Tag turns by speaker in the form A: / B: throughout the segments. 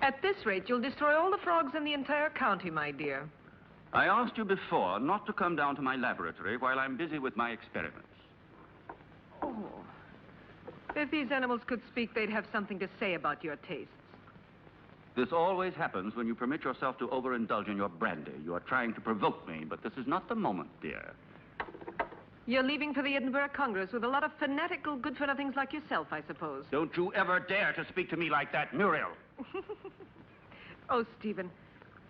A: At this rate, you'll destroy all the frogs in the entire county, my dear.
B: I asked you before not to come down to my laboratory while I'm busy with my experiments.
A: Oh. If these animals could speak, they'd have something to say about your tastes.
B: This always happens when you permit yourself to overindulge in your brandy. You are trying to provoke me, but this is not the moment, dear.
A: You're leaving for the Edinburgh Congress with a lot of fanatical good-for-nothings like yourself, I suppose.
B: Don't you ever dare to speak to me like that, Muriel.
A: Oh, Stephen,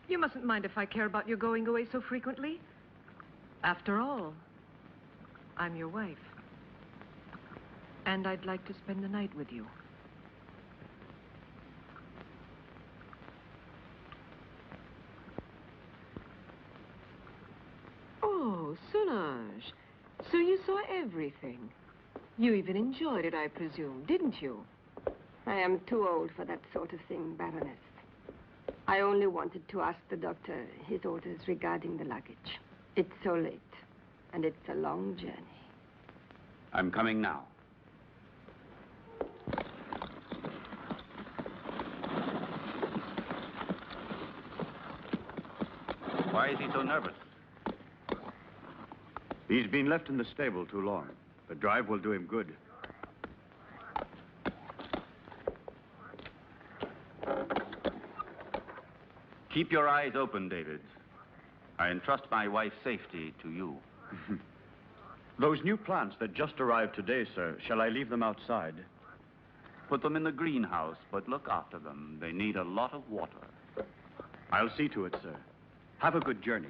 A: you mustn't mind if I care about your going away so frequently. After all, I'm your wife. And I'd like to spend the night with you. Oh, Solange. So you saw everything. You even enjoyed it, I presume, didn't you?
C: I am too old for that sort of thing, Baroness. I only wanted to ask the doctor his orders regarding the luggage. It's so late, and it's a long journey.
B: I'm coming now. Why is he so nervous?
D: He's been left in the stable too long. The drive will do him good.
B: Keep your eyes open, David. I entrust my wife's safety to you.
D: Those new plants that just arrived today, sir, shall I leave them outside?
B: Put them in the greenhouse, but look after them. They need a lot of water.
D: I'll see to it, sir. Have a good journey.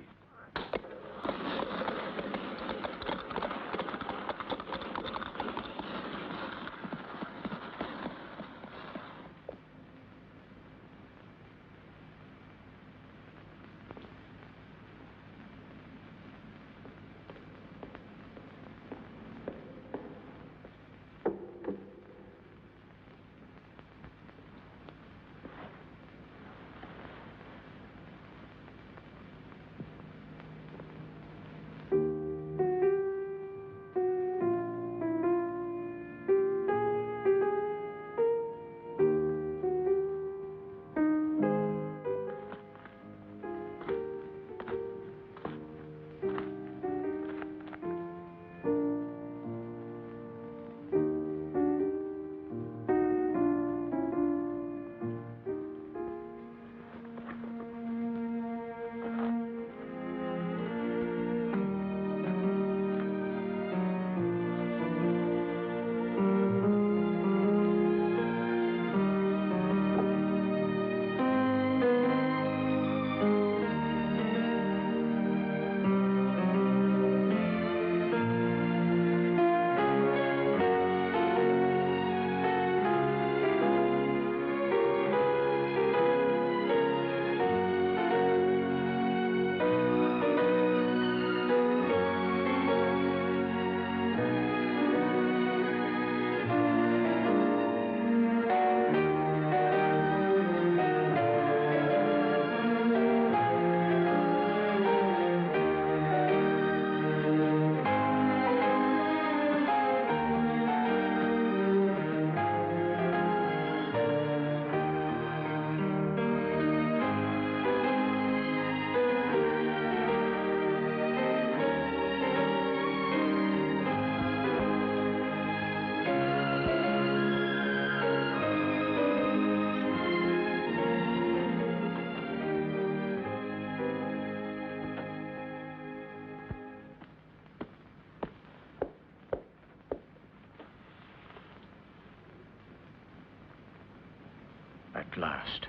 D: at last.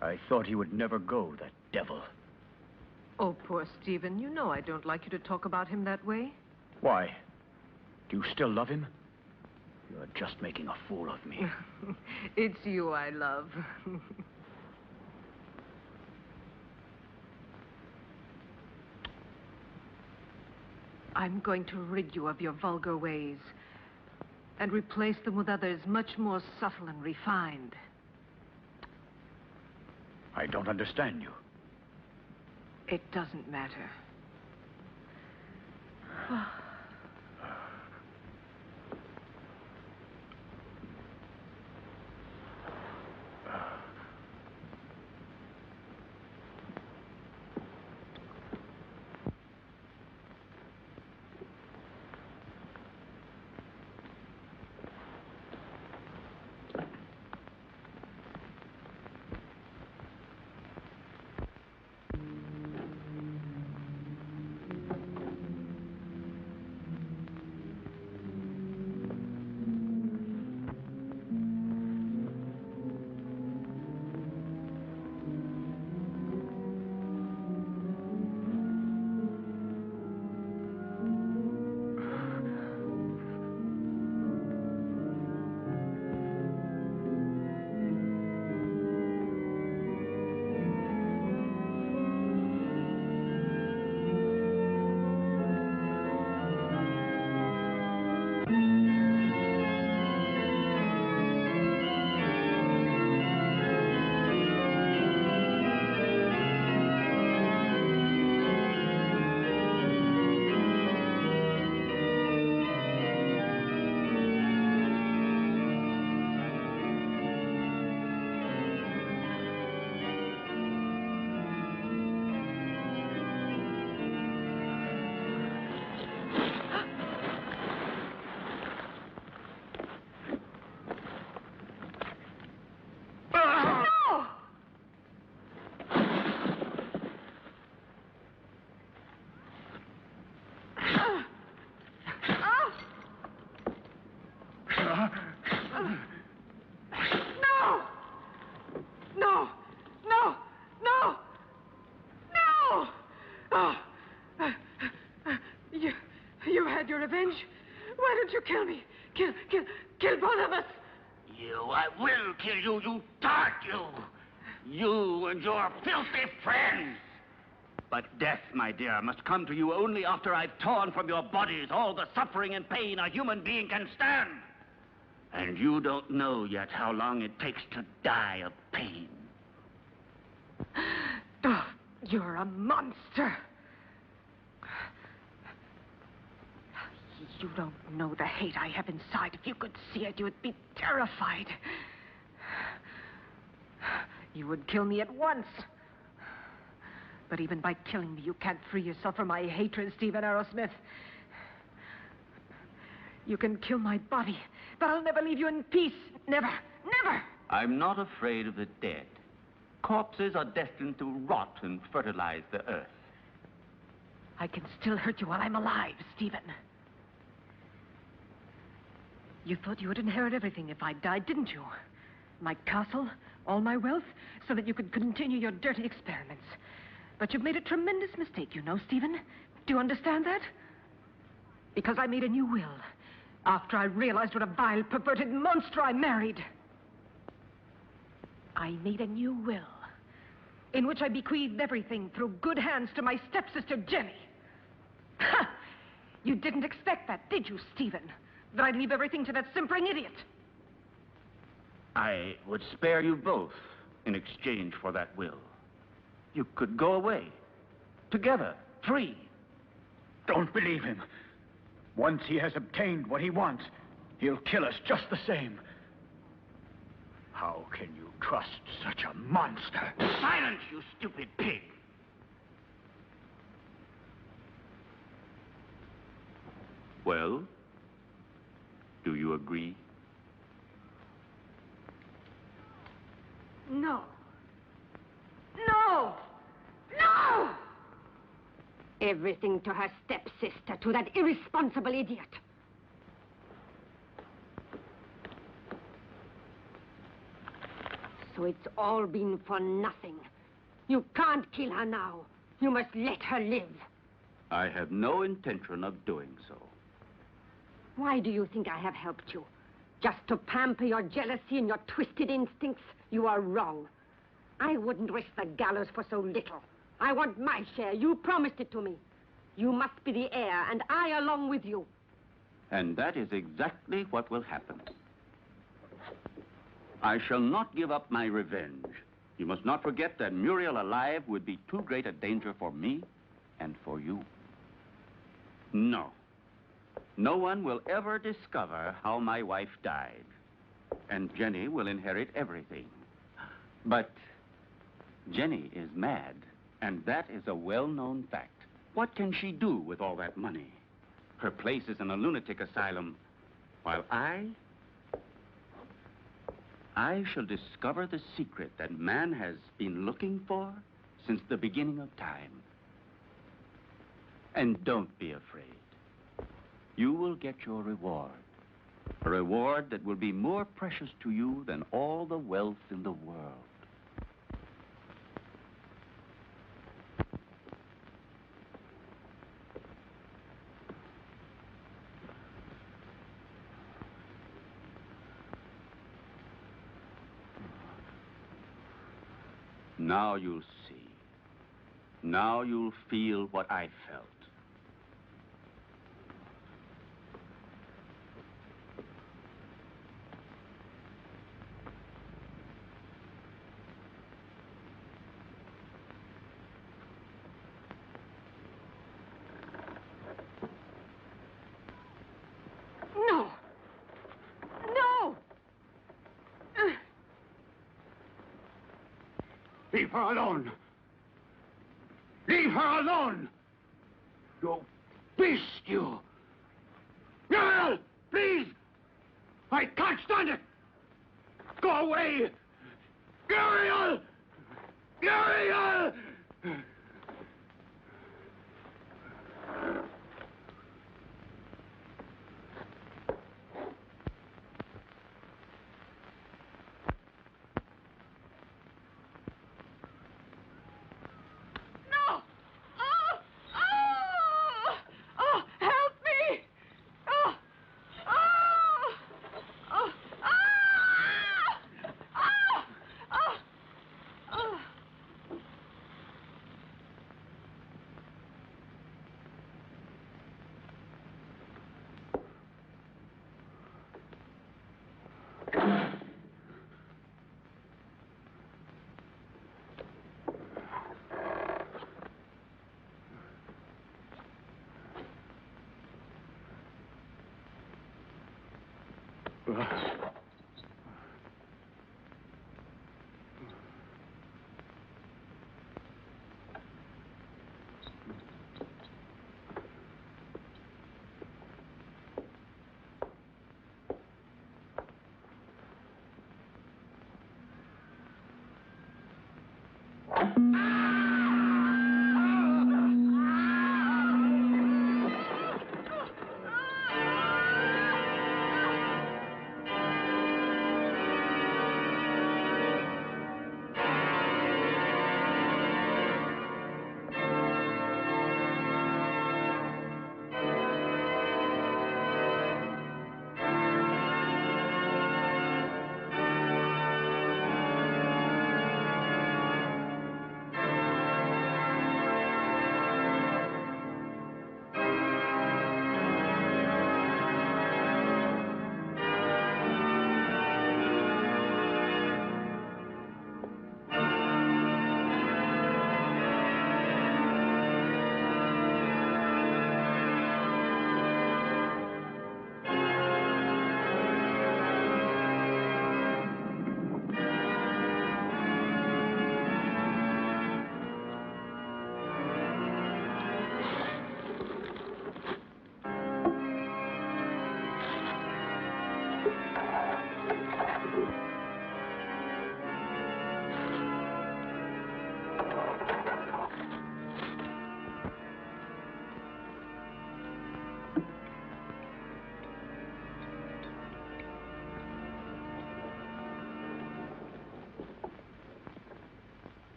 D: I thought he would never go, that devil.
A: Oh, poor Stephen. You know I don't like you to talk about him that way.
D: Why? Do you still love him? You're just making a fool of me.
A: It's you I love. I'm going to rid you of your vulgar ways and replace them with others much more subtle and refined.
D: I don't understand you.
A: It doesn't matter. You had your revenge? Why don't you kill me? Kill both of us!
B: I will kill you, you tart, you! You and your filthy friends! But death, my dear, must come to you only after I've torn from your bodies all the suffering and pain a human being can stand. And you don't know yet how long it takes to die of pain.
A: Oh, you're a monster. You don't know the hate I have inside. If you could see it, you would be terrified. You would kill me at once. But even by killing me, you can't free yourself from my hatred, Stephen Arrowsmith. You can kill my body, but I'll never leave you in peace. Never, never!
B: I'm not afraid of the dead. Corpses are destined to rot and fertilize the earth.
A: I can still hurt you while I'm alive, Stephen. You thought you would inherit everything if I died, didn't you? My castle, all my wealth, so that you could continue your dirty experiments. But you've made a tremendous mistake, you know, Stephen. Do you understand that? Because I made a new will after I realized what a vile, perverted monster I married. I made a new will in which I bequeathed everything through good hands to my stepsister, Jenny. Ha! You didn't expect that, did you, Stephen? That I'd leave everything to that simpering idiot.
B: I would spare you both in exchange for that will. You could go away, together, free.
D: Don't believe him. Once he has obtained what he wants, he'll kill us just the same. How can you trust such a monster?
B: Silence, you stupid pig! Well, do you agree?
C: No. No! No! Everything to her stepsister, to that irresponsible idiot. So it's all been for nothing. You can't kill her now. You must let her live.
B: I have no intention of doing so.
C: Why do you think I have helped you? Just to pamper your jealousy and your twisted instincts? You are wrong. I wouldn't risk the gallows for so little. I want my share. You promised it to me. You must be the heir, and I along with you.
B: And that is exactly what will happen. I shall not give up my revenge. You must not forget that Muriel alive would be too great a danger for me and for you. No. No one will ever discover how my wife died. And Jenny will inherit everything. But Jenny is mad, and that is a well-known fact. What can she do with all that money? Her place is in a lunatic asylum, while I shall discover the secret that man has been looking for since the beginning of time. And don't be afraid. You will get your reward. A reward that will be more precious to you than all the wealth in the world. Now you'll see. Now you'll feel what I felt.
C: No! No!
B: Leave her alone! Leave her alone! You beast, you! Muriel! Please! I can't stand it! Go away! Muriel! Muriel!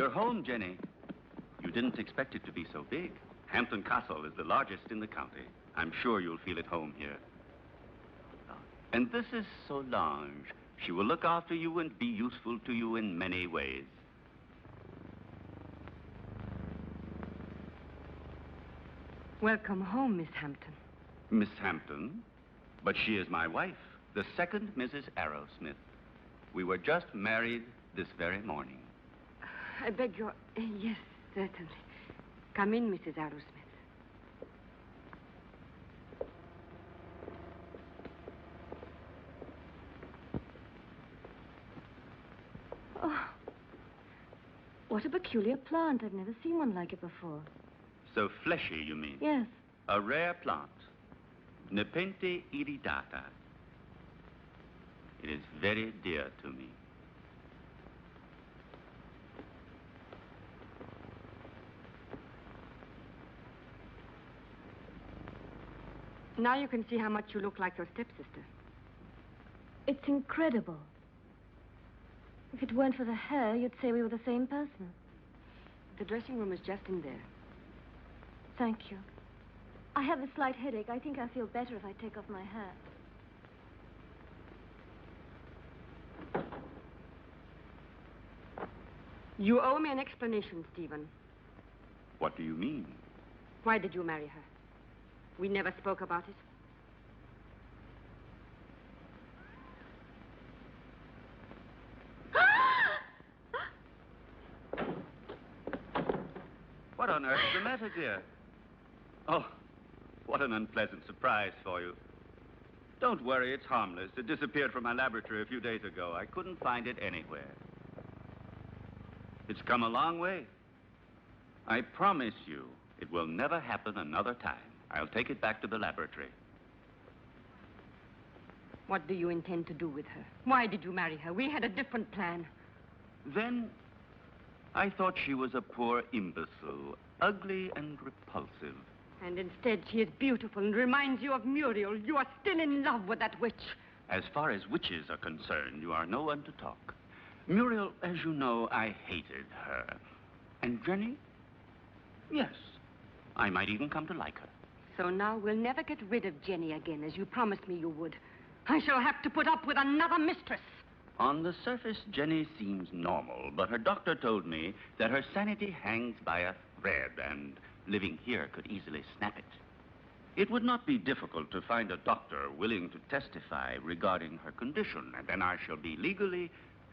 B: You're home, Jenny. You didn't expect it to be so big. Hampton Castle is the largest in the county. I'm sure you'll feel at home here. And this is Solange. She will look after you and be useful to you in many ways.
C: Welcome home, Miss Hampton.
B: Miss Hampton? But she is my wife, the second Mrs. Arrowsmith. We were just married this very morning.
C: I beg your... Yes, certainly. Come in, Mrs. Arrowsmith. Oh, what a peculiar plant. I've never seen one like it before.
B: So fleshy, you mean?
C: Yes.
B: A rare plant. Nepenthe iridata. It is very dear to me.
C: Now you can see how much you look like your stepsister.
A: It's incredible. If it weren't for the hair, you'd say we were the same person.
C: The dressing room is just in there.
A: Thank you. I have a slight headache. I think I'll feel better if I take off my hat.
C: You owe me an explanation, Stephen.
B: What do you mean?
C: Why did you marry her? We never spoke about it.
B: What on earth is the matter, dear? Oh, what an unpleasant surprise for you. Don't worry, it's harmless. It disappeared from my laboratory a few days ago. I couldn't find it anywhere. It's come a long way. I promise you, it will never happen another time. I'll take it back to the laboratory.
C: What do you intend to do with her? Why did you marry her? We had a different plan.
B: Then, I thought she was a poor imbecile, ugly and repulsive.
C: And instead, she is beautiful and reminds you of Muriel. You are still in love with that witch.
B: As far as witches are concerned, you are no one to talk. Muriel, as you know, I hated her. And Jenny? Yes, I might even come to like her.
C: So now we'll never get rid of Jenny again, as you promised me you would. I shall have to put up with another mistress.
B: On the surface, Jenny seems normal, but her doctor told me that her sanity hangs by a thread, and living here could easily snap it. It would not be difficult to find a doctor willing to testify regarding her condition, and then I shall be legally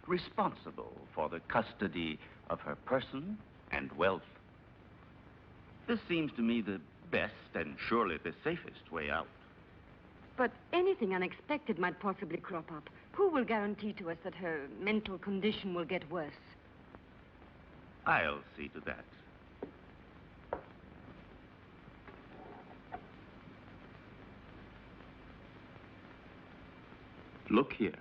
B: responsible for the custody of her person and wealth. This seems to me the best and surely the safest way out.
C: But anything unexpected might possibly crop up. Who will guarantee to us that her mental condition will get worse?
B: I'll see to that. Look here.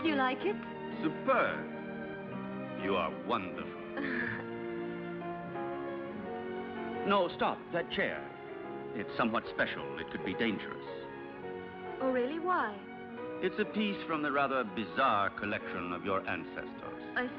C: You like it?
B: Superb. You are wonderful. No, stop. That chair. It's somewhat special. It could be dangerous.
A: Oh, really? Why?
B: It's a piece from the rather bizarre collection of your ancestors.
A: I see.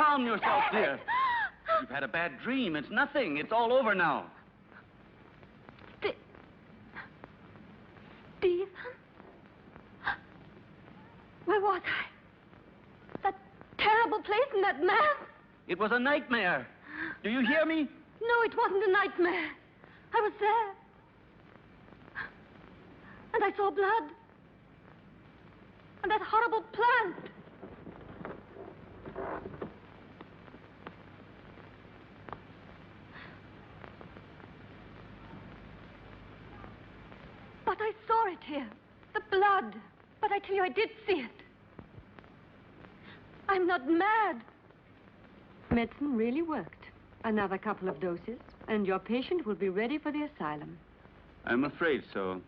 B: calm yourself, dear. You've had a bad dream. It's nothing. It's all over now.
C: Stephen? Where was I? That terrible place and that man?
B: It was a nightmare. Do you hear me?
C: No, it wasn't a nightmare. I was there. And I saw blood. And that horrible plant. But I saw it here. The blood. But I tell you, I did see it. I'm not mad. Medicine really worked. Another couple of doses, and your patient will be ready for the asylum.
B: I'm afraid so.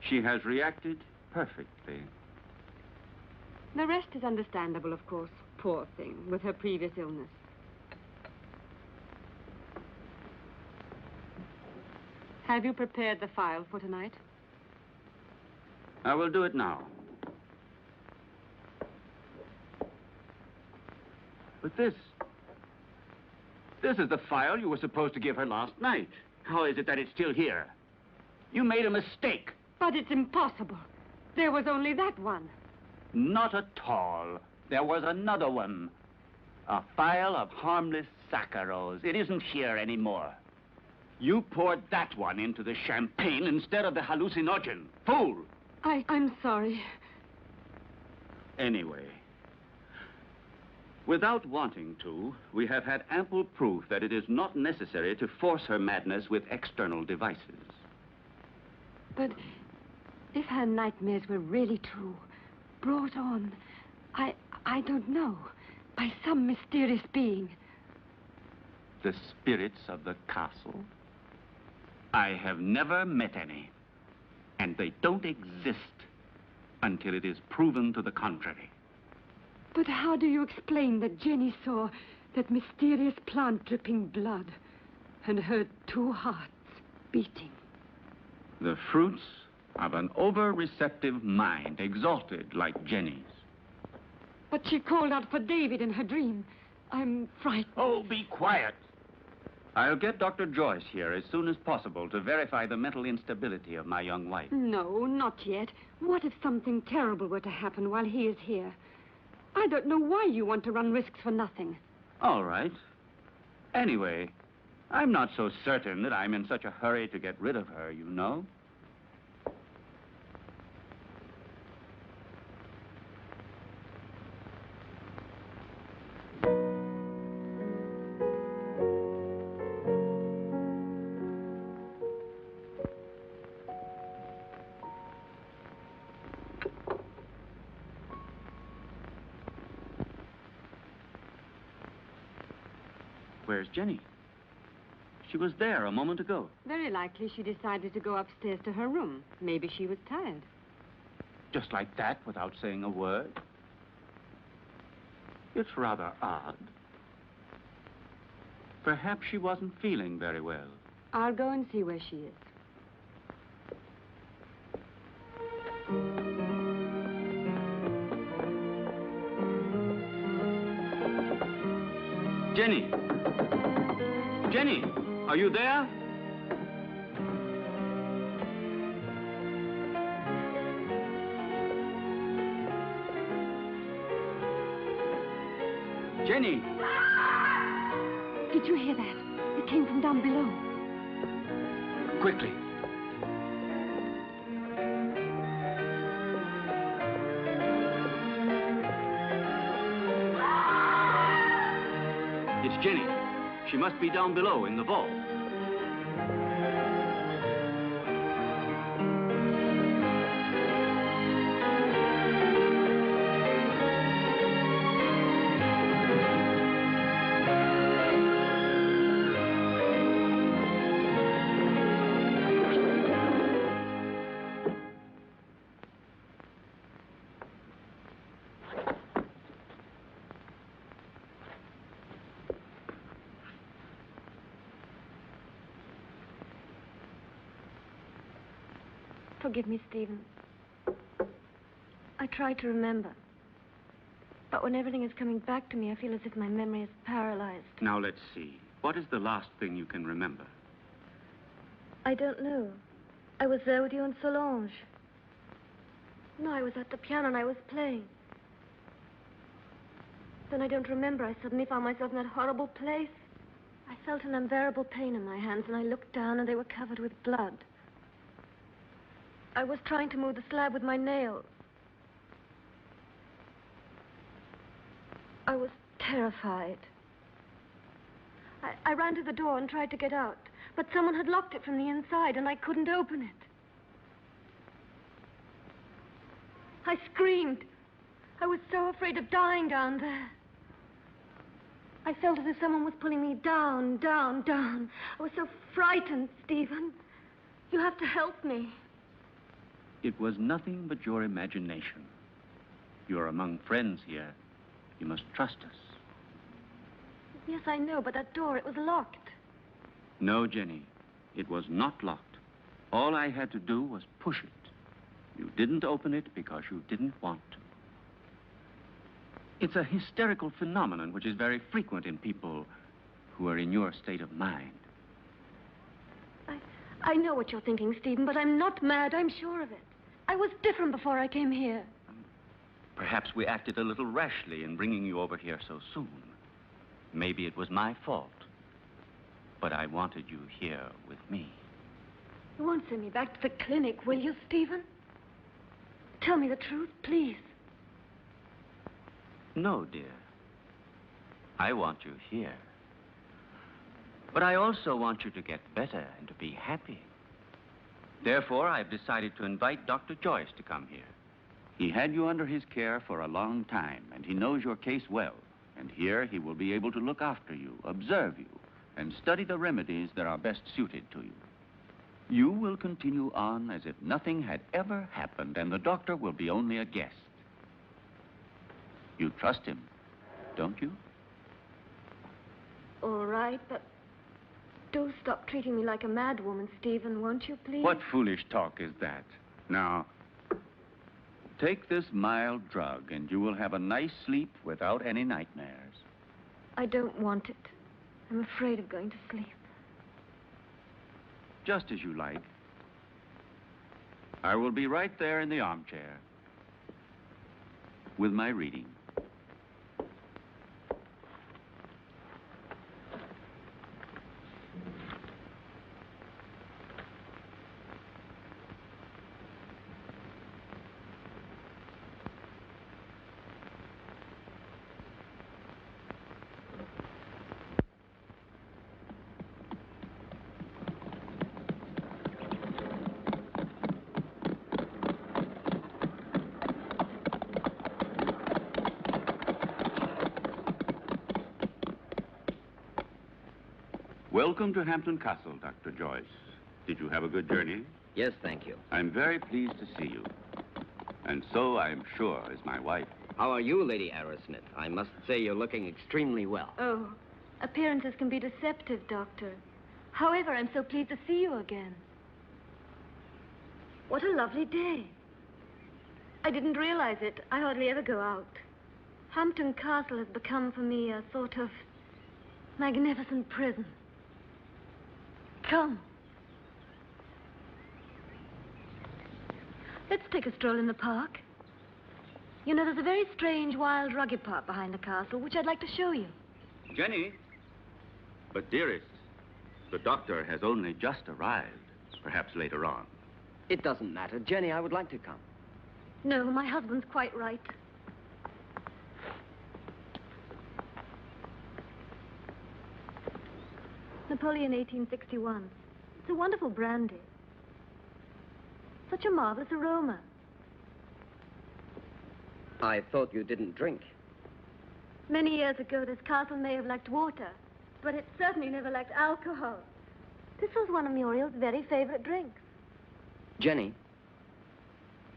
B: She has reacted perfectly.
C: The rest is understandable, of course. Poor thing, with her previous illness. Have you prepared the file for tonight?
B: I will do it now. But this is the file you were supposed to give her last night. How is it that it's still here? You made a mistake.
C: But it's impossible. There was only that one.
B: Not at all. There was another one. A file of harmless saccharos. It isn't here anymore. You poured that one into the champagne instead of the hallucinogen. Fool!
C: I'm sorry.
B: Anyway, without wanting to, we have had ample proof that it is not necessary to force her madness with external devices.
C: But if her nightmares were really true, brought on, I don't know, by some mysterious being.
B: The spirits of the castle? I have never met any. And they don't exist until it is proven to the contrary.
C: But how do you explain that Jenny saw that mysterious plant dripping blood and heard two hearts beating?
B: The fruits of an over-receptive mind, exalted like Jenny's.
C: But she called out for David in her dream. I'm frightened.
B: Oh, be quiet. I'll get Dr. Joyce here as soon as possible to verify the mental instability of my young wife.
C: No, not yet. What if something terrible were to happen while he is here? I don't know why you want to run risks for nothing.
B: All right. Anyway, I'm not so certain that I'm in such a hurry to get rid of her, you know. Where's Jenny? She was there a moment ago.
C: Very likely she decided to go upstairs to her room. Maybe she was tired.
B: Just like that, without saying a word? It's rather odd. Perhaps she wasn't feeling very well.
C: I'll go and see where she is.
B: Jenny! Jenny, are you there? Jenny!
C: Did you hear that? It came from down below.
B: Quickly. It's Jenny. She must be down below in the vault.
C: Forgive me, Stephen. I tried to remember.
E: But when everything is coming back to me, I feel as if my memory is paralyzed.
B: Now, let's see. What is the last thing you can remember?
E: I don't know. I was there with you and Solange. No, I was at the piano and I was playing. Then I don't remember. I suddenly found myself in that horrible place. I felt an unbearable pain in my hands, and I looked down, and they were covered with blood. I was trying to move the slab with my nails. I was terrified. I ran to the door and tried to get out, but someone had locked it from the inside, and I couldn't open it. I screamed. I was so afraid of dying down there. I felt as if someone was pulling me down, down, down. I was so frightened, Stephen. You have to help me.
B: It was nothing but your imagination. You're among friends here. You must trust us.
E: Yes, I know, but that door, it was locked.
B: No, Jenny. It was not locked. All I had to do was push it. You didn't open it because you didn't want to. It's a hysterical phenomenon which is very frequent in people who are in your state of mind.
E: I know what you're thinking, Stephen, but I'm not mad. I'm sure of it. I was different before I came here.
B: Perhaps we acted a little rashly in bringing you over here so soon. Maybe it was my fault. But I wanted you here with me.
E: You won't send me back to the clinic, will you, Stephen? Tell me the truth, please.
B: No, dear. I want you here. But I also want you to get better and to be happy. Therefore, I've decided to invite Dr. Joyce to come here. He had you under his care for a long time, and he knows your case well. And here he will be able to look after you, observe you, and study the remedies that are best suited to you. You will continue on as if nothing had ever happened, and the doctor will be only a guest. You trust him, don't you?
E: All right, but do stop treating me like a madwoman, Stephen, won't you, please?
B: What foolish talk is that? Now, take this mild drug, and you will have a nice sleep without any nightmares.
E: I don't want it. I'm afraid of going to sleep.
B: Just as you like. I will be right there in the armchair with my reading. Welcome to Hampton Castle, Dr. Joyce. Did you have a good journey?
F: Yes, thank you.
B: I'm very pleased to see you. And so, I'm sure, is my wife.
F: How are you, Lady Arrowsmith? I must say you're looking extremely well.
E: Oh, appearances can be deceptive, Doctor. However, I'm so pleased to see you again. What a lovely day. I didn't realize it. I hardly ever go out. Hampton Castle has become for me a sort of magnificent prison. Come. Let's take a stroll in the park. You know, there's a very strange, wild, rugged part behind the castle, which I'd like to show you.
B: Jenny? But, dearest, the doctor has only just arrived. Perhaps later on.
F: It doesn't matter. Jenny, I would like to come.
E: No, my husband's quite right. Napoleon 1861. It's a wonderful brandy. Such a marvelous aroma.
F: I thought you didn't drink.
E: Many years ago, this castle may have lacked water, but it certainly never lacked alcohol. This was one of Muriel's very favorite drinks.
F: Jenny,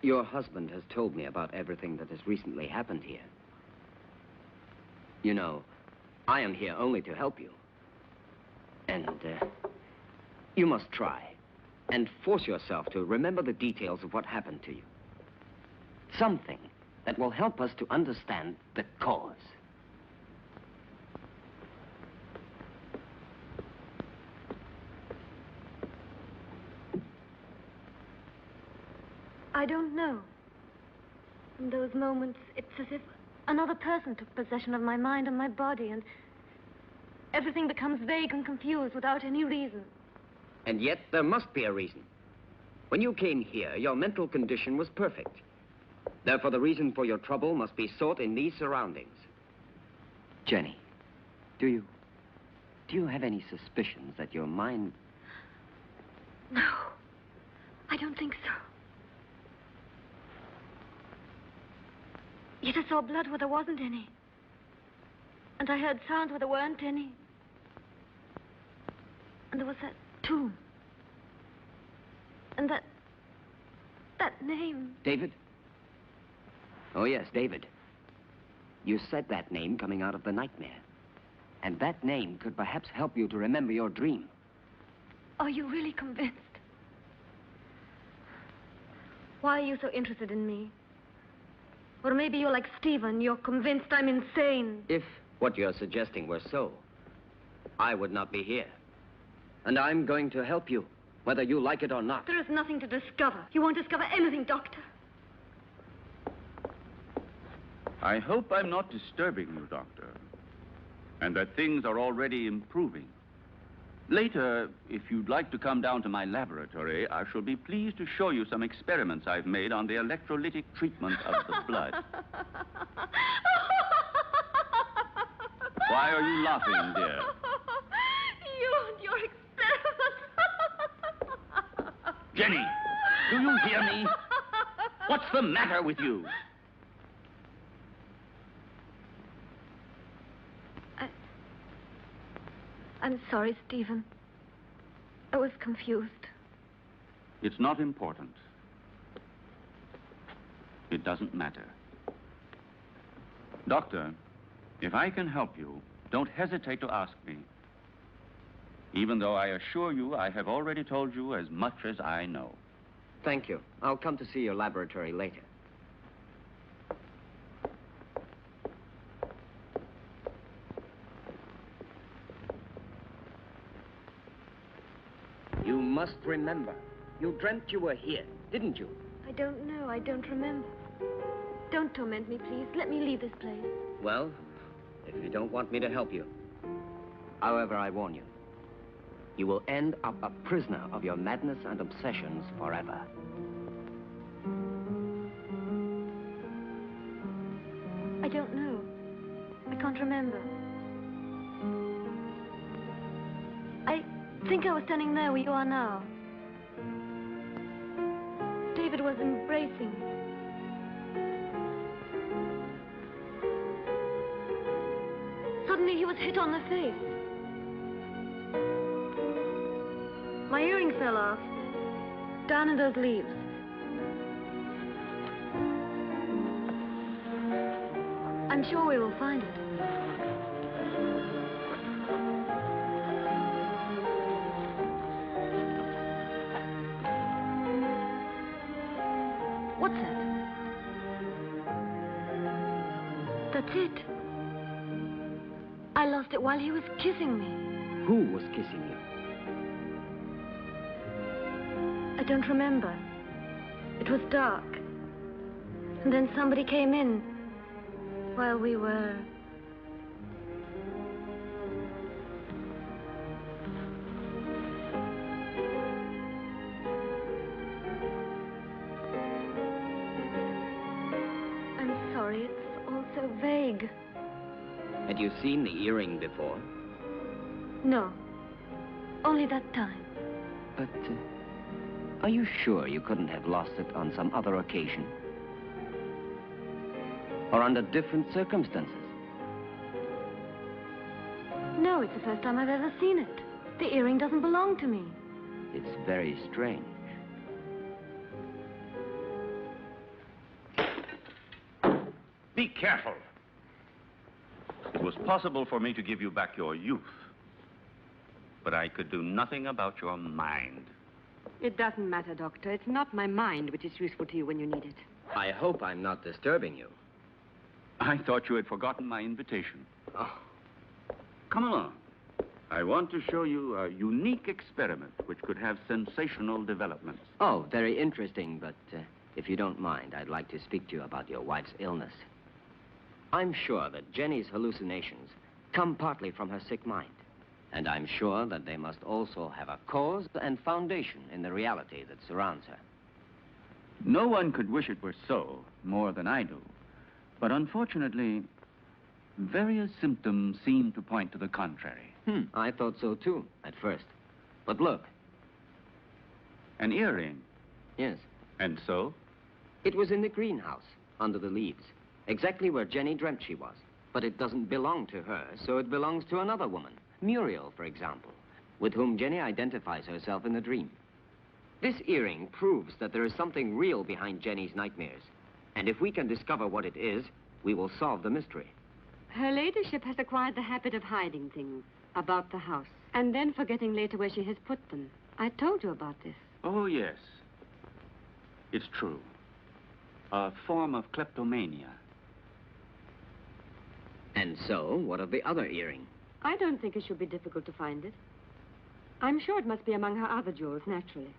F: your husband has told me about everything that has recently happened here. You know, I am here only to help you. And, you must try and force yourself to remember the details of what happened to you. Something, that will help us to understand the cause.
E: I don't know. In those moments, it's as if another person took possession of my mind and my body, and everything becomes vague and confused without any reason.
F: And yet, there must be a reason. When you came here, your mental condition was perfect. Therefore, the reason for your trouble must be sought in these surroundings. Jenny, do you have any suspicions that your mind...
E: No, I don't think so. Yet I saw blood where there wasn't any. And I heard sounds where there weren't any. And there was that tomb. And that name.
F: David? Oh, yes, David. You said that name coming out of the nightmare. And that name could perhaps help you to remember your dream.
E: Are you really convinced? Why are you so interested in me? Or maybe you're like Stephen, you're convinced I'm insane.
F: If what you're suggesting were so, I would not be here. And I'm going to help you, whether you like it or not.
E: There is nothing to discover. You won't discover anything, Doctor.
B: I hope I'm not disturbing you, Doctor, and that things are already improving. Later, if you'd like to come down to my laboratory, I shall be pleased to show you some experiments I've made on the electrolytic treatment of the blood. Why are you laughing, dear?
E: You and your experiments.
B: Jenny, do you hear me? What's the matter with you?
E: I'm sorry, Stephen. I was confused.
B: It's not important. It doesn't matter. Doctor, if I can help you, don't hesitate to ask me. Even though I assure you I have already told you as much as I know.
F: Thank you. I'll come to see your laboratory later. You must remember. You dreamt you were here, didn't you?
E: I don't know. I don't remember. Don't torment me, please. Let me leave this place.
F: Well, if you don't want me to help you. However, I warn you. You will end up a prisoner of your madness and obsessions forever.
E: I don't know. I can't remember. I think I was standing there where you are now. David was embracing me. Suddenly he was hit on the face. My earring fell off, down in those leaves. I'm sure we will find it. What's that? That's it. I lost it while he was kissing me.
F: Who was kissing you?
E: I don't remember. It was dark. And then somebody came in while we were... I'm sorry, it's all so vague.
F: Had you seen the earring before?
E: No, only that time.
F: But, are you sure you couldn't have lost it on some other occasion? Or under different circumstances?
E: No, it's the first time I've ever seen it. The earring doesn't belong to me.
F: It's very strange.
B: Be careful. It was possible for me to give you back your youth. But I could do nothing about your mind.
C: It doesn't matter, Doctor. It's not my mind which is useful to you when you need it.
F: I hope I'm not disturbing you.
B: I thought you had forgotten my invitation.
F: Oh,
B: Come along. I want to show you a unique experiment which could have sensational developments.
F: oh, very interesting, but if you don't mind, I'd like to speak to you about your wife's illness. I'm sure that Jenny's hallucinations come partly from her sick mind. And I'm sure that they must also have a cause and foundation in the reality that surrounds her.
B: No one could wish it were so, more than I do. But unfortunately, various symptoms seem to point to the contrary.
F: I thought so too, at first. But look.
B: An earring.
F: Yes.
B: And so?
F: It was in the greenhouse, under the leaves. Exactly where Jenny dreamt she was. But it doesn't belong to her, so it belongs to another woman. Muriel, for example, with whom Jenny identifies herself in the dream. This earring proves that there is something real behind Jenny's nightmares. And if we can discover what it is, we will solve the mystery.
C: Her ladyship has acquired the habit of hiding things about the house and then forgetting later where she has put them. I told you about this.
B: Oh, yes. It's true. A form of kleptomania.
F: And so, what of the other earring?
C: I don't think it should be difficult to find it. I'm sure it must be among her other jewels, naturally.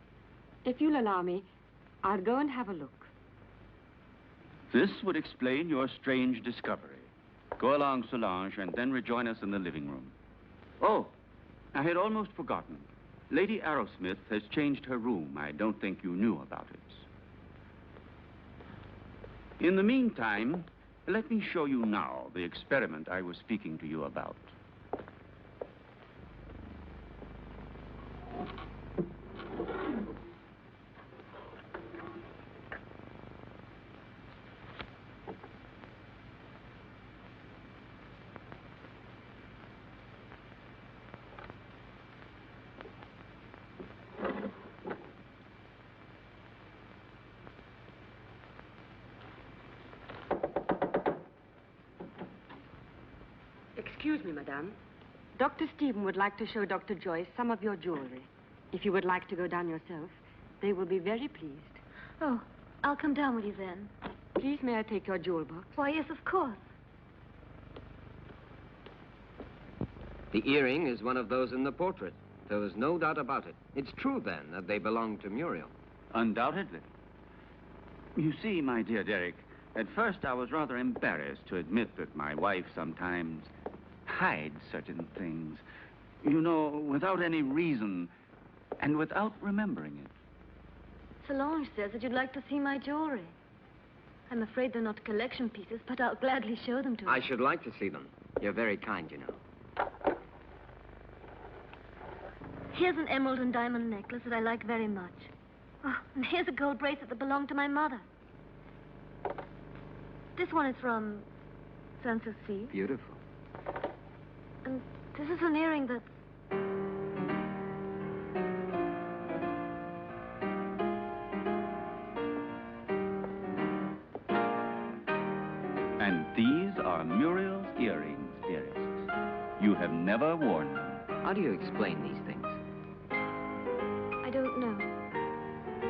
C: If you'll allow me, I'll go and have a look.
B: This would explain your strange discovery. Go along, Solange, and then rejoin us in the living room. Oh, I had almost forgotten. Lady Arrowsmith has changed her room. I don't think you knew about it. In the meantime, let me show you now the experiment I was speaking to you about.
C: Excuse me, madame. Dr. Stephen would like to show Dr. Joyce some of your jewelry. If you would like to go down yourself, they will be very pleased.
E: Oh, I'll come down with you then.
C: Please, may I take your jewel box?
E: Why, yes, of course.
F: The earring is one of those in the portrait. There was no doubt about it. It's true, then, that they belong to Muriel.
B: Undoubtedly. You see, my dear Derek, at first I was rather embarrassed to admit that my wife sometimes hides certain things. You know, without any reason and without remembering it.
E: Solange says that you'd like to see my jewelry. I'm afraid they're not collection pieces, but I'll gladly show them to you.
F: I should like to see them. You're very kind, you know.
E: Here's an emerald and diamond necklace that I like very much. Oh, and here's a gold bracelet that belonged to my mother. This one is from Sanssouci.
F: Beautiful.
E: And this is an earring that...
B: And these are Muriel's earrings, dearest. You have never worn them.
F: How do you explain these things?
E: I don't know.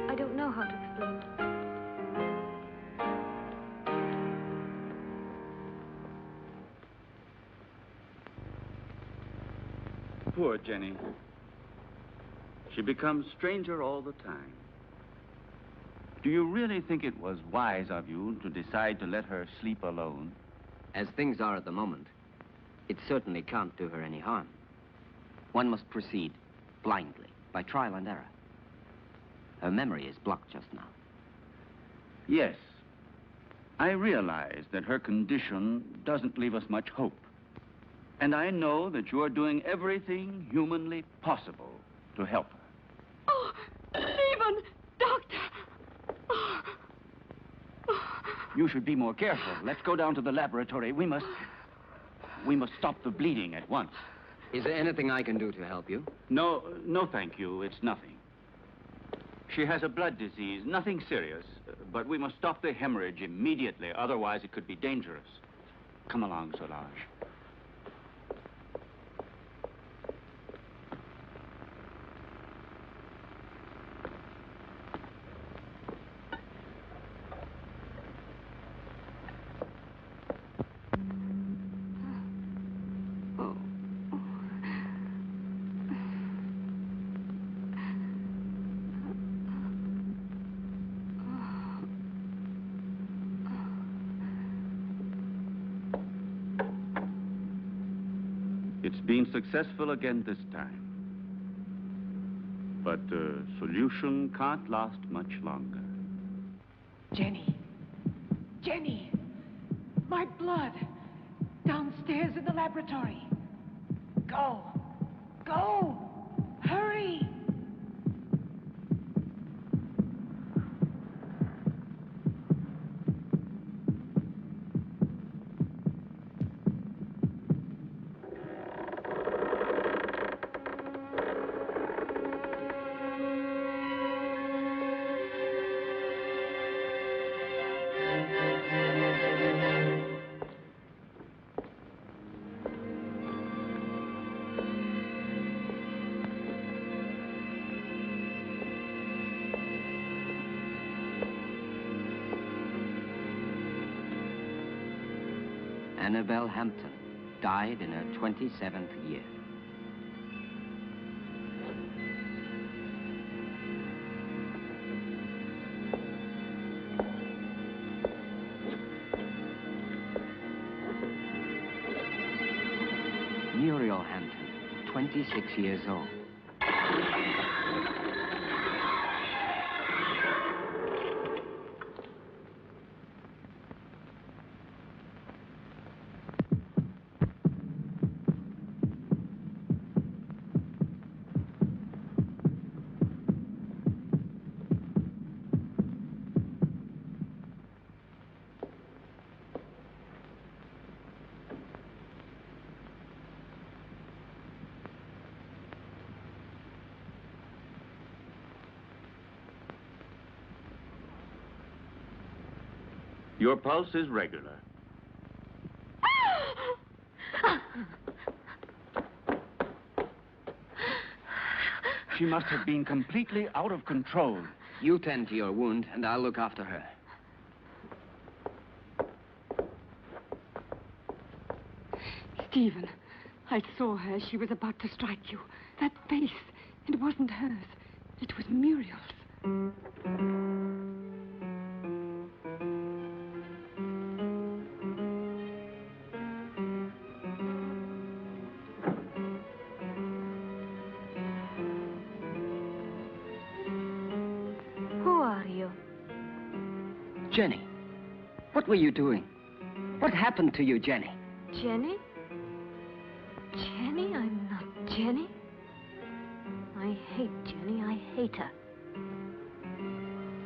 E: I don't know how to explain it.
B: Poor Jenny. She becomes stranger all the time. Do you really think it was wise of you to decide to let her sleep alone?
F: As things are at the moment, it certainly can't do her any harm. One must proceed blindly, by trial and error. Her memory is blocked just now.
B: Yes. I realize that her condition doesn't leave us much hope. And I know that you're doing everything humanly possible to help her.
C: Oh, Stephen! Doctor! Oh.
B: You should be more careful. Let's go down to the laboratory. We must stop the bleeding at once.
F: Is there anything I can do to help you?
B: No, thank you. It's nothing. She has a blood disease, nothing serious. But we must stop the hemorrhage immediately. Otherwise, it could be dangerous. Come along, Solange. It's been successful again this time. But the solution can't last much longer.
A: Jenny. Jenny! My blood! Downstairs in the laboratory. Go! Go! Hurry!
F: Annabelle Hampton died in her 27th year. Muriel Hampton, 26 years old.
B: Your pulse is regular. She must have been completely out of control.
F: You tend to your wound, and I'll look after her.
C: Stephen, I saw her. She was about to strike you. That face, it wasn't hers. It was Muriel's.
E: Who are you?
F: Jenny, what were you doing? What happened to you, Jenny?
E: Jenny? Jenny? I'm not Jenny. I hate Jenny. I hate her.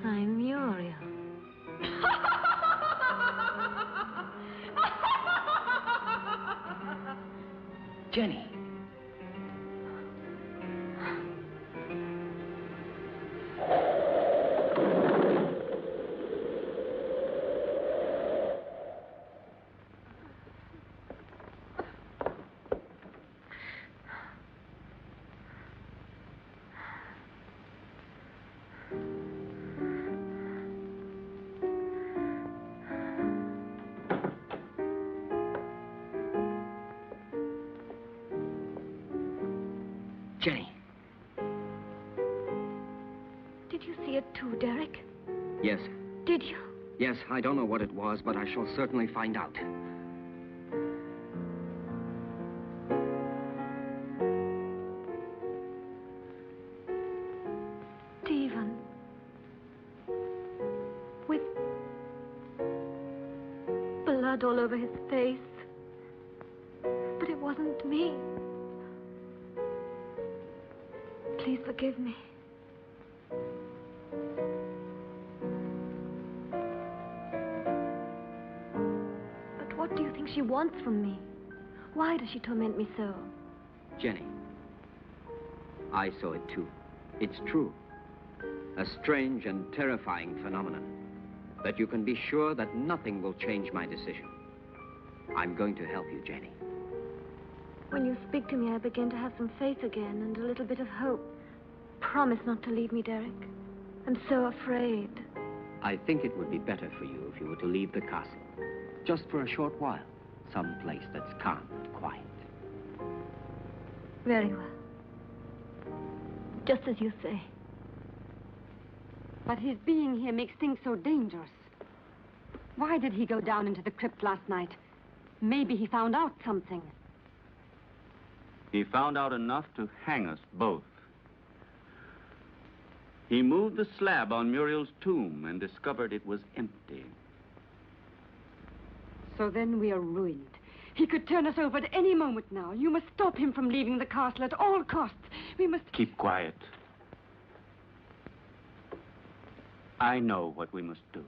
E: I'm Muriel.
F: Jenny. Jenny.
E: Did you see it too, Derek?
F: Yes.
E: Did you?
F: Yes, I don't know what it was, but I shall certainly find out.
E: Stephen. With blood all over his face. But it wasn't me. Please forgive me. But what do you think she wants from me? Why does she torment me so?
F: Jenny, I saw it too. It's true. A strange and terrifying phenomenon. But you can be sure that nothing will change my decision. I'm going to help you, Jenny.
E: When you speak to me, I begin to have some faith again and a little bit of hope. Promise not to leave me, Derek. I'm so afraid.
F: I think it would be better for you if you were to leave the castle. Just for a short while. Some place that's calm and quiet.
E: Very well. Just as you say.
C: But his being here makes things so dangerous. Why did he go down into the crypt last night? Maybe he found out something.
B: He found out enough to hang us both. He moved the slab on Muriel's tomb and discovered it was empty.
C: So then we are ruined. He could turn us over at any moment now. You must stop him from leaving the castle at all costs. We must...
B: Keep quiet. I know what we must do.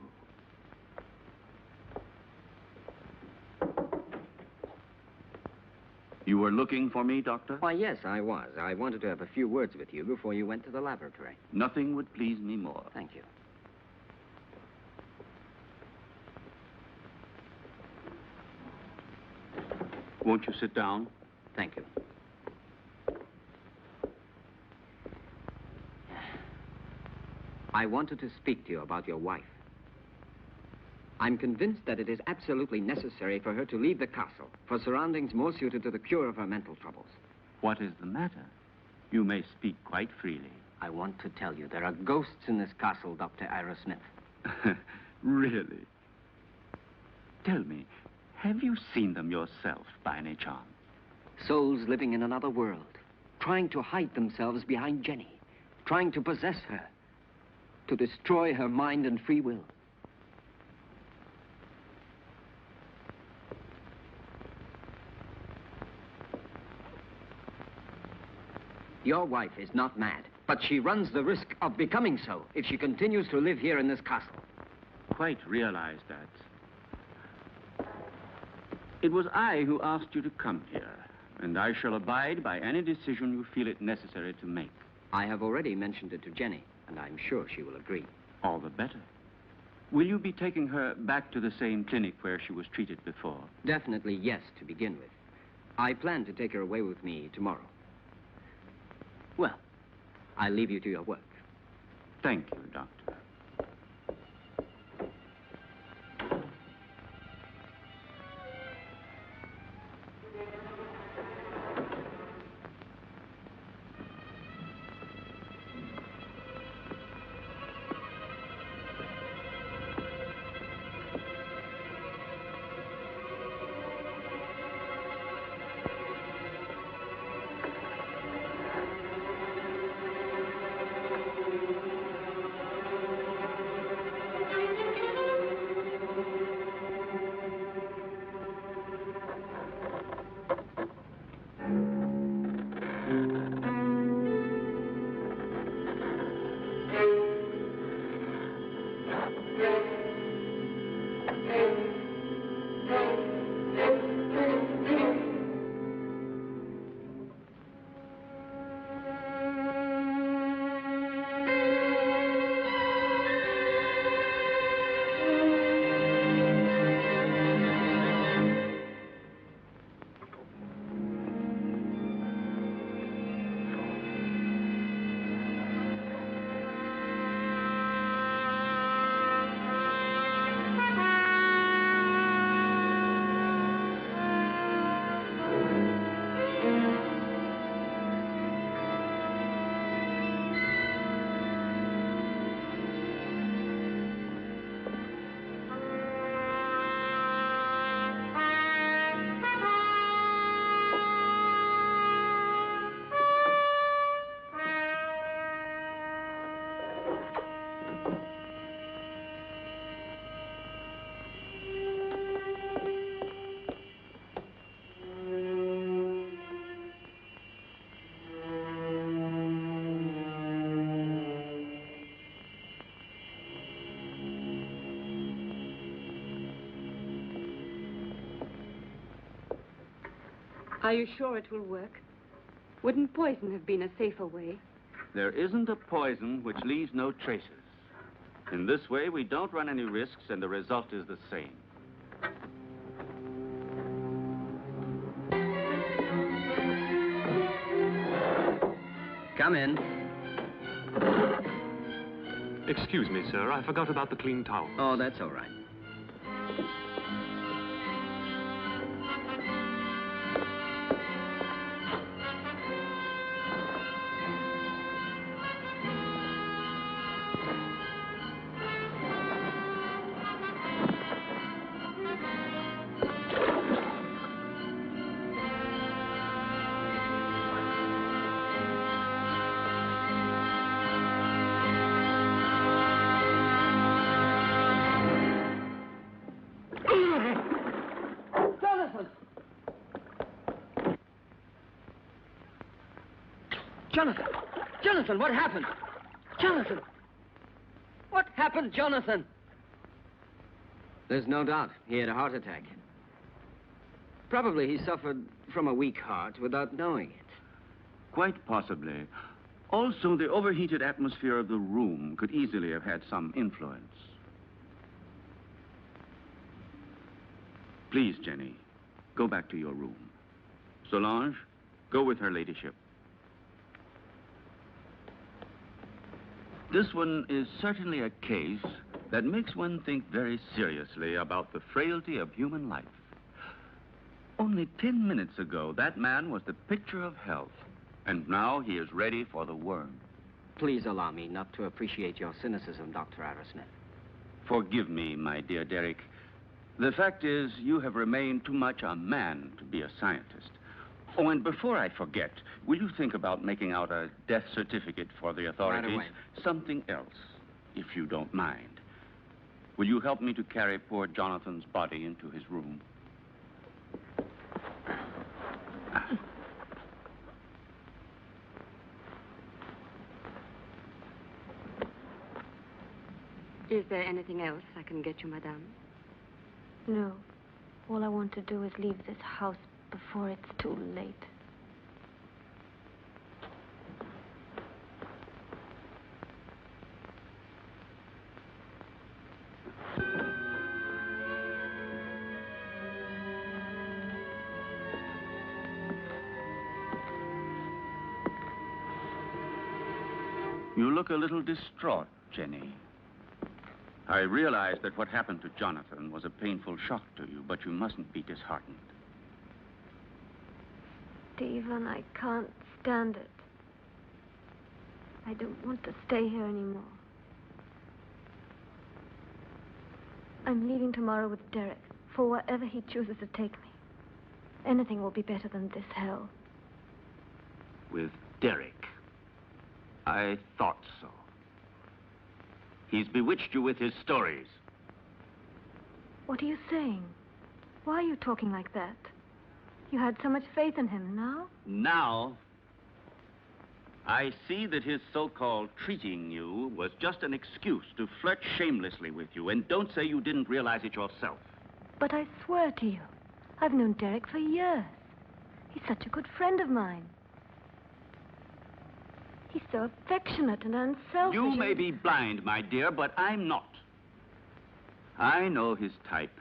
B: You were looking for me, Doctor?
F: Why, yes, I was. I wanted to have a few words with you before you went to the laboratory.
B: Nothing would please me more.
F: Thank you.
B: Won't you sit down?
F: Thank you. I wanted to speak to you about your wife. I'm convinced that it is absolutely necessary for her to leave the castle for surroundings more suited to the cure of her mental troubles.
B: What is the matter? You may speak quite freely.
F: I want to tell you there are ghosts in this castle, Dr. Ira Smith.
B: Really? Tell me, have you seen them yourself by any chance?
F: Souls living in another world, trying to hide themselves behind Jenny, trying to possess her, to destroy her mind and free will. Your wife is not mad, but she runs the risk of becoming so if she continues to live here in this castle.
B: Quite realize that. It was I who asked you to come here, and I shall abide by any decision you feel it necessary to make.
F: I have already mentioned it to Jenny, and I'm sure she will agree.
B: All the better. Will you be taking her back to the same clinic where she was treated before?
F: Definitely yes, to begin with. I plan to take her away with me tomorrow. Well, I'll leave you to your work.
B: Thank you, Doctor.
C: Are you sure it will work? Wouldn't poison have been a safer way?
B: There isn't a poison which leaves no traces. In this way, we don't run any risks, and the result is the same.
F: Come in.
G: Excuse me, sir. I forgot about the clean towel.
F: Oh, that's all right. Jonathan! Jonathan, what happened? Jonathan! What happened, Jonathan? There's no doubt he had a heart attack. Probably he suffered from a weak heart without knowing it.
B: Quite possibly. Also, the overheated atmosphere of the room could easily have had some influence. Please, Jenny, go back to your room. Solange, go with her ladyship. This one is certainly a case that makes one think very seriously about the frailty of human life. Only 10 minutes ago, that man was the picture of health, and now he is ready for the worm.
F: Please allow me not to appreciate your cynicism, Dr. Arrowsmith.
B: Forgive me, my dear Derek. The fact is, you have remained too much a man to be a scientist. Oh, and before I forget, will you think about making out a death certificate for the authorities?
F: Right away.
B: Something else, if you don't mind. Will you help me to carry poor Jonathan's body into his room?
C: Is there anything else I can get you, madame?
E: No. All I want to do is leave this house before it's too late.
B: You look a little distraught, Jenny. I realize that what happened to Jonathan was a painful shock to you, but you mustn't be disheartened.
E: Stephen, I can't stand it. I don't want to stay here anymore. I'm leaving tomorrow with Derek for wherever he chooses to take me. Anything will be better than this hell.
B: With Derek? I thought so. He's bewitched you with his stories.
E: What are you saying? Why are you talking like that? You had so much faith in him. Now?
B: Now, I see that his so-called treating you was just an excuse to flirt shamelessly with you. And don't say you didn't realize it yourself.
E: But I swear to you, I've known Derek for years. He's such a good friend of mine. He's so affectionate and unselfish.
B: You may be blind, my dear, but I'm not. I know his type.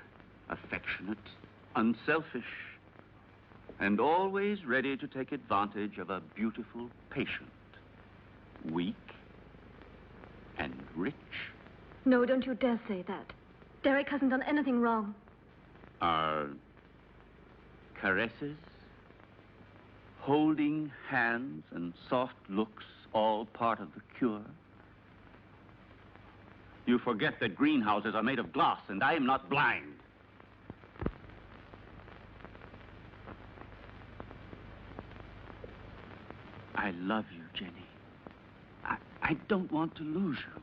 B: Affectionate, unselfish, and always ready to take advantage of a beautiful patient. Weak and rich.
E: No, don't you dare say that. Derek hasn't done anything wrong.
B: Are caresses, holding hands, and soft looks all part of the cure? You forget that greenhouses are made of glass, and I am not blind. I love you, Jenny. I don't want to lose you.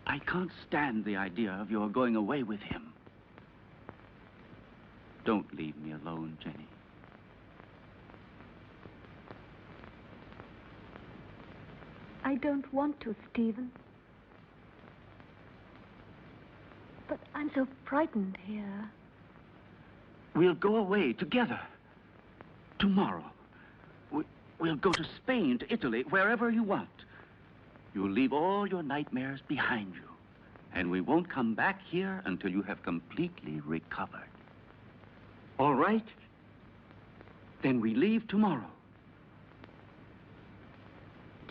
B: I can't stand the idea of your going away with him. Don't leave me alone, Jenny.
E: I don't want to, Stephen. But I'm so frightened here.
B: We'll go away together. Tomorrow. We'll go to Spain, to Italy, wherever you want. You'll leave all your nightmares behind you. And we won't come back here until you have completely recovered. All right? Then we leave tomorrow.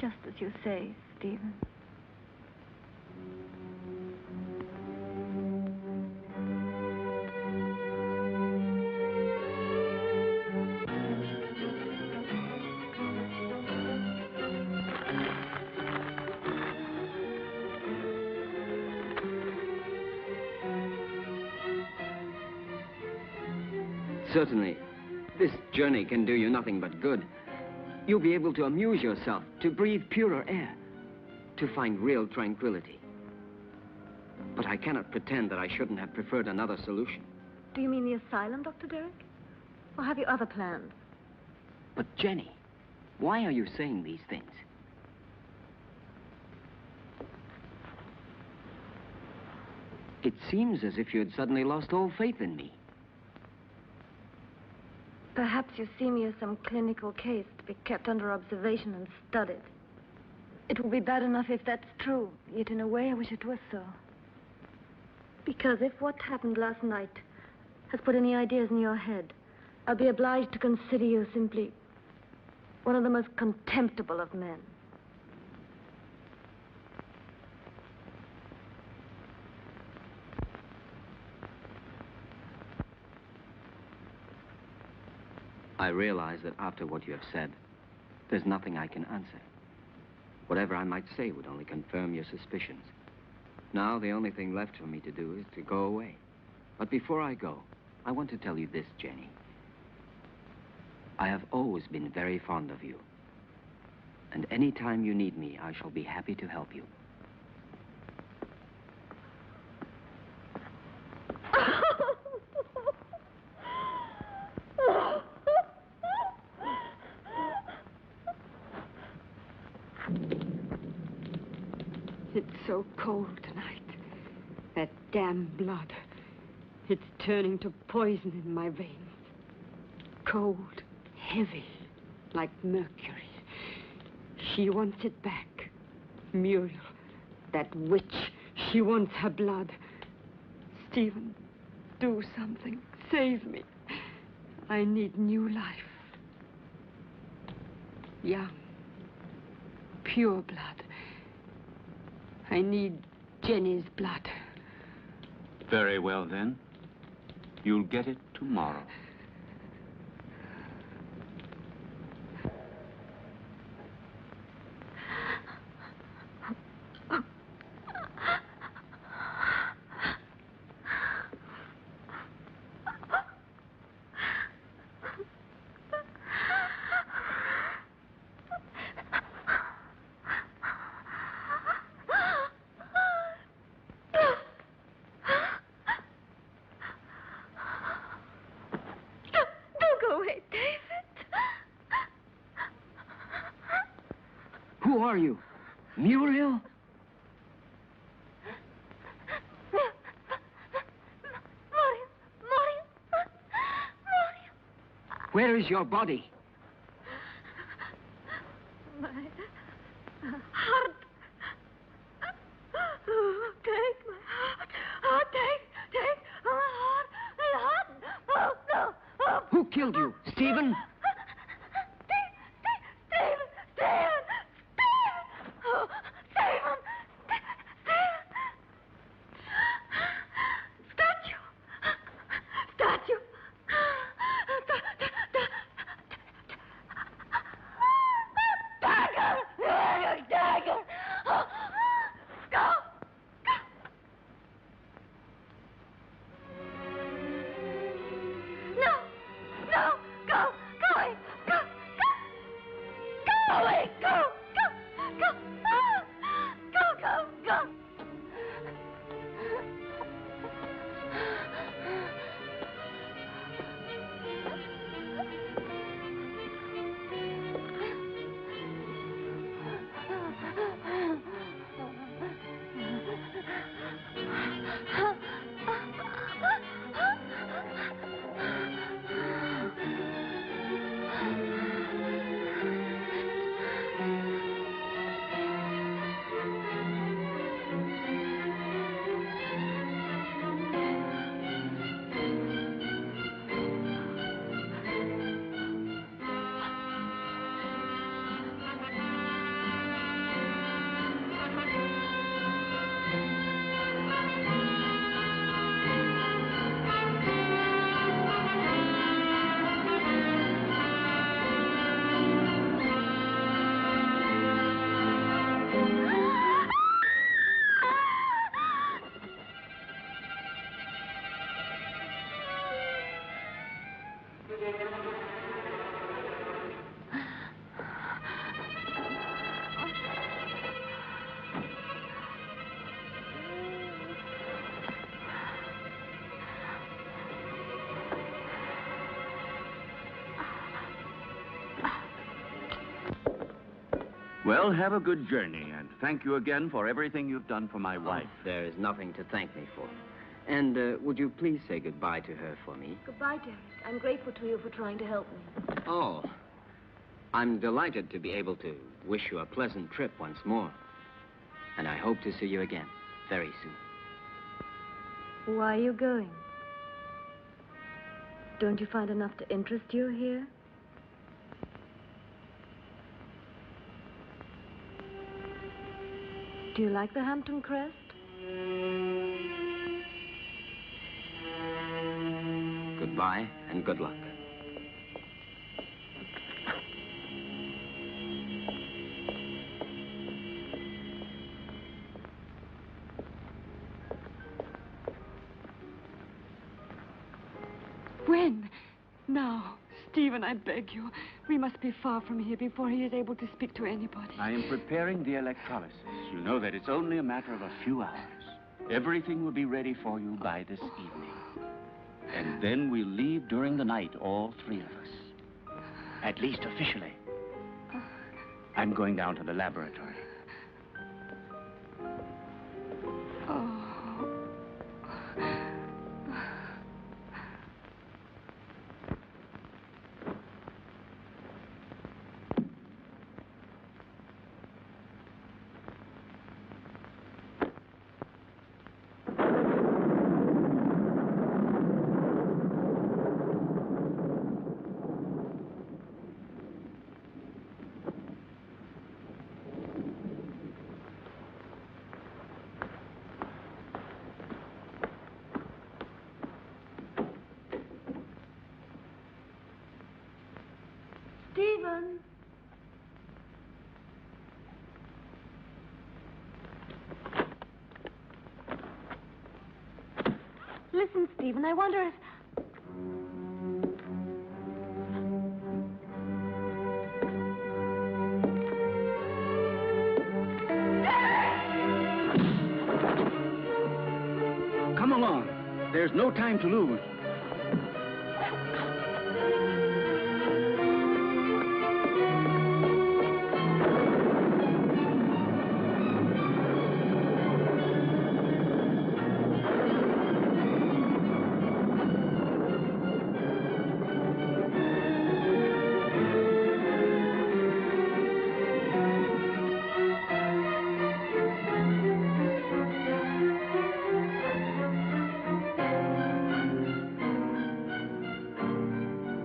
E: Just as you say, Stephen.
F: Certainly, this journey can do you nothing but good. You'll be able to amuse yourself, to breathe purer air, to find real tranquility. But I cannot pretend that I shouldn't have preferred another solution.
E: Do you mean the asylum, Dr. Derek? Or have you other plans?
F: But Jenny, Why are you saying these things? It seems as if you had suddenly lost all faith in me.
E: Perhaps you see me as some clinical case to be kept under observation and studied. It will be bad enough if that's true, yet in a way I wish it was so. Because if what happened last night has put any ideas in your head, I'll be obliged to consider you simply one of the most contemptible of men.
F: I realize that after what you have said, there's nothing I can answer. Whatever I might say would only confirm your suspicions. Now, the only thing left for me to do is to go away. But before I go, I want to tell you this, Jenny. I have always been very fond of you. And any time you need me, I shall be happy to help you.
C: It's so cold tonight. That damn blood. It's turning to poison in my veins. Cold, heavy, like mercury. She wants it back. Muriel, that witch, she wants her blood. Stephen, do something. Save me. I need new life. Young, pure blood. I need Jenny's blood.
B: Very well, then. You'll get it tomorrow.
F: Who are you? Muriel? Where is your body?
E: My heart. Oh, take my heart. Oh, take my heart. My heart. Oh, no. Oh.
F: Who killed you? Stephen?
B: Well, have a good journey, and thank you again for everything you've done for my wife.
F: There is nothing to thank me for. And would you please say goodbye to her for me?
E: Goodbye, Derek. I'm grateful to you for trying to help me.
F: Oh, I'm delighted to be able to wish you a pleasant trip once more. And I hope to see you again very soon.
E: Why are you going? Don't you find enough to interest you here? Do you like the Hampton Crest?
F: Goodbye and good luck.
A: When? Now. Stephen, I beg you. We must be far from here before he is able to speak to anybody.
B: I am preparing the electrolysis. You know that it's only a matter of a few hours. Everything will be ready for you by this evening. And then we'll leave during the night, all three of us. At least officially. I'm going down to the laboratory.
E: Stephen! Listen, Stephen, I wonder if...
B: Come along. There's no time to lose.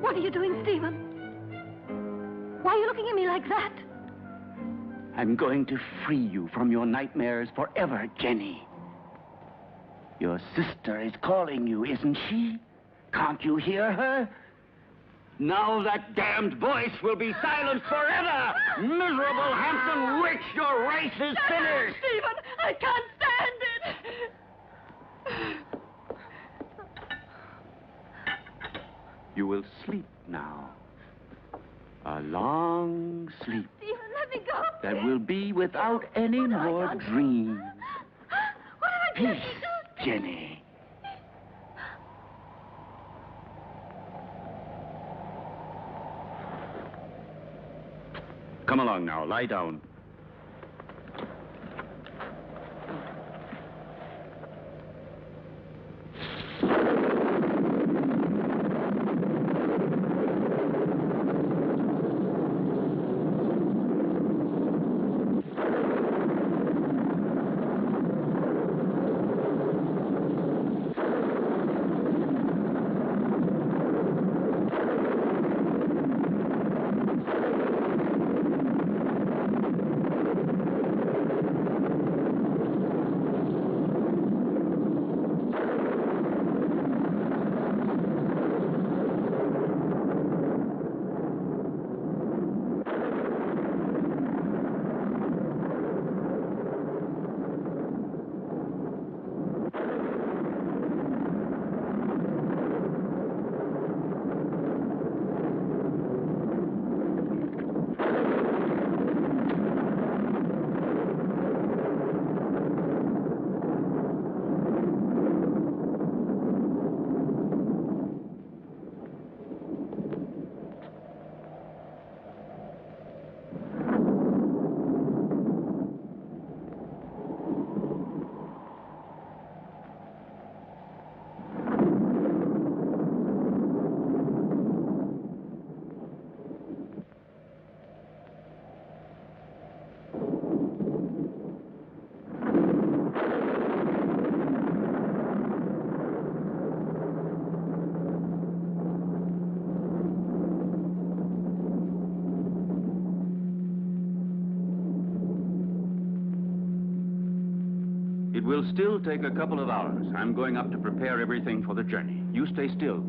E: What are you doing, Stephen? Why are you looking at me like that?
B: I'm going to free you from your nightmares forever, Jenny. Your sister is calling you, isn't she? Can't you hear her? Now that damned voice will be silenced forever! Miserable Hampton witch, your race is finished!
E: Stephen, I can't stand it!
B: You will sleep now. A long sleep
E: Stephen, let me go.
B: that will be without any more dreams.
E: What have I done?
B: Peace, Jenny. Come along now, lie down. will still take a couple of hours. I'm going up to prepare everything for the journey. You stay still.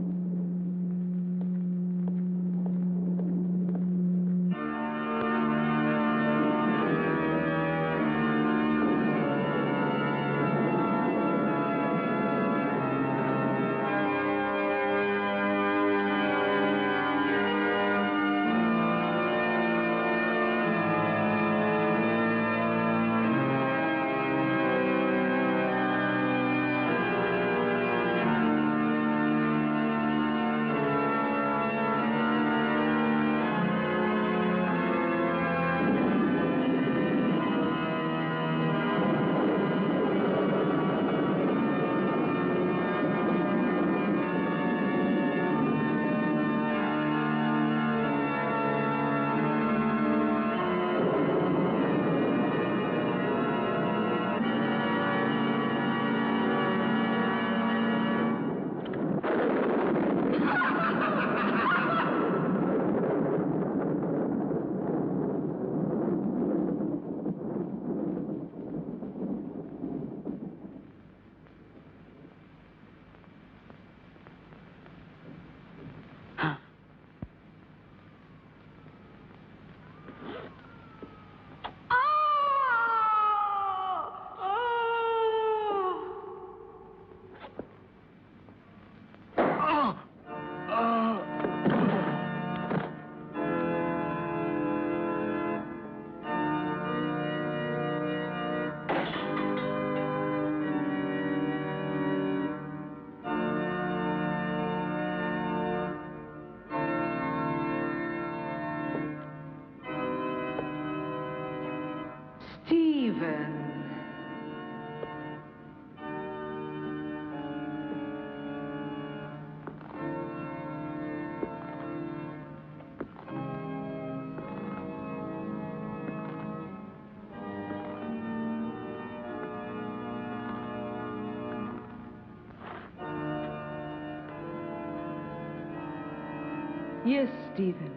A: Yes, Stephen.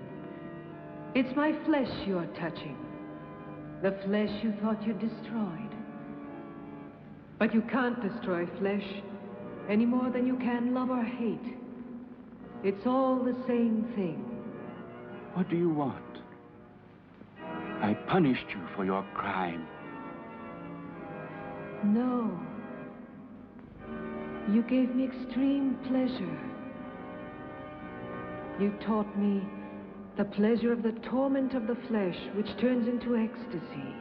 A: It's my flesh you're touching. The flesh you thought you destroyed. But you can't destroy flesh any more than you can love or hate. It's all the same thing.
B: What do you want? I punished you for your crime.
A: No. You gave me extreme pleasure. You taught me the pleasure of the torment of the flesh, which turns into ecstasy.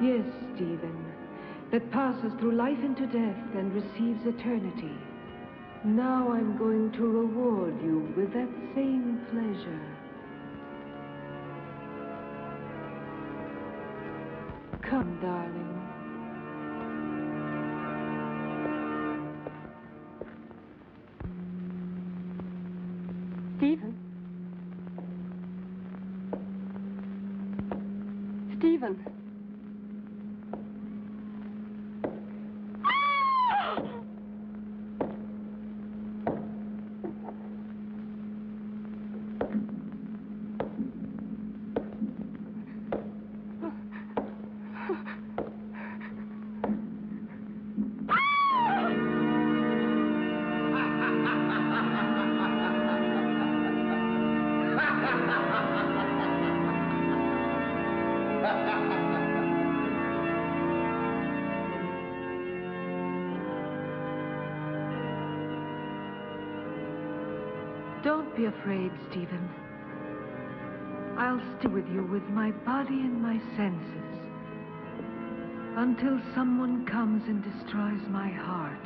A: Yes, Stephen, that passes through life into death and receives eternity. Now I'm going to reward you with that same pleasure. Come, darling.
C: Stephen? Stephen?
A: Don't be afraid, Stephen. I'll stay with you with my body and my senses until someone comes and destroys my heart.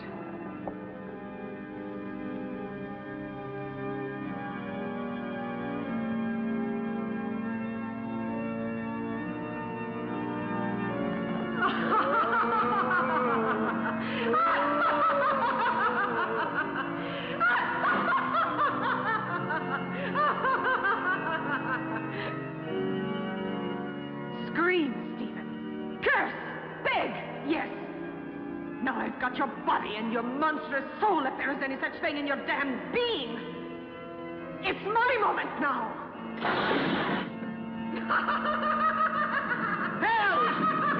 A: Scream, Stephen. Curse. Beg. Yes. Now I've got your body and your monstrous soul, if there is any such thing in your damned being. It's my moment now. Help!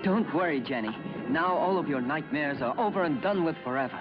F: Don't worry, Jenny. Now all of your nightmares are over and done with forever.